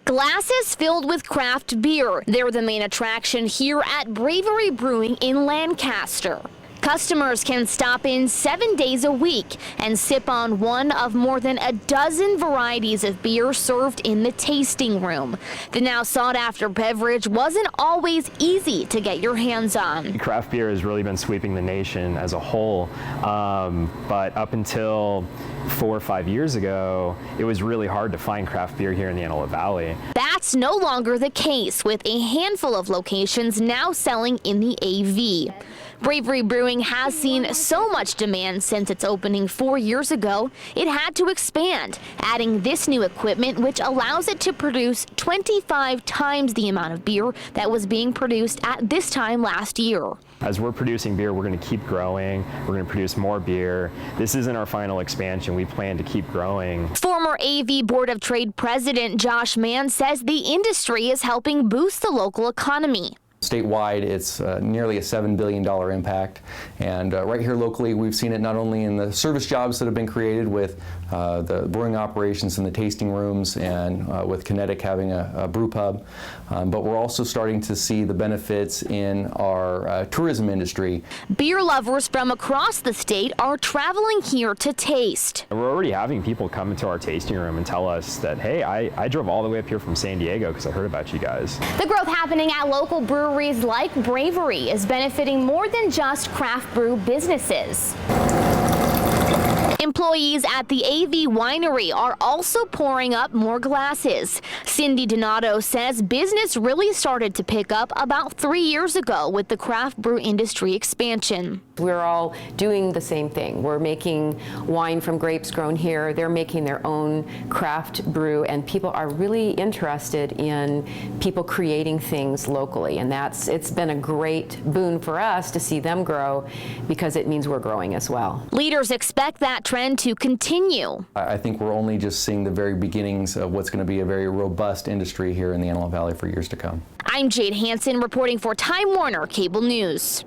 Glasses filled with craft beer. They're the main attraction here at Bravery Brewing in Lancaster. Customers can stop in 7 days a week and sip on one of more than a dozen varieties of beer served in the tasting room. The now sought-after beverage wasn't always easy to get your hands on. Craft beer has really been sweeping the nation as a whole, but up until 4 or 5 years ago, it was really hard to find craft beer here in the Antelope Valley. That's no longer the case, with a handful of locations now selling in the AV. Bravery Brewing has seen so much demand since its opening 4 years ago, it had to expand, adding this new equipment which allows it to produce 25 times the amount of beer that was being produced at this time last year. As we're producing beer, we're going to keep growing. We're going to produce more beer. This isn't our final expansion. We plan to keep growing. Former AV Board of Trade President Josh Mann says the industry is helping boost the local economy. Statewide, it's nearly a $7 billion impact, and right here locally, we've seen it not only in the service jobs that have been created with the brewing operations and the tasting rooms, and with Kinetic having a brew pub, but we're also starting to see the benefits in our tourism industry. Beer lovers from across the state are traveling here to taste. We're already having people come into our tasting room and tell us that, hey, I drove all the way up here from San Diego because I heard about you guys. The growth happening at local breweries like Bravery is benefiting more than just craft brew businesses. Employees at the AV Winery are also pouring up more glasses. Cindy Donato says business really started to pick up about 3 years ago with the craft brew industry expansion. We're all doing the same thing. We're making wine from grapes grown here. They're making their own craft brew, and people are really interested in people creating things locally. And it's been a great boon for us to see them grow, because it means we're growing as well. Leaders expect that trend to continue. I think we're only just seeing the very beginnings of what's going to be a very robust industry here in the Antelope Valley for years to come. I'm Jade Hansen reporting for Time Warner Cable News.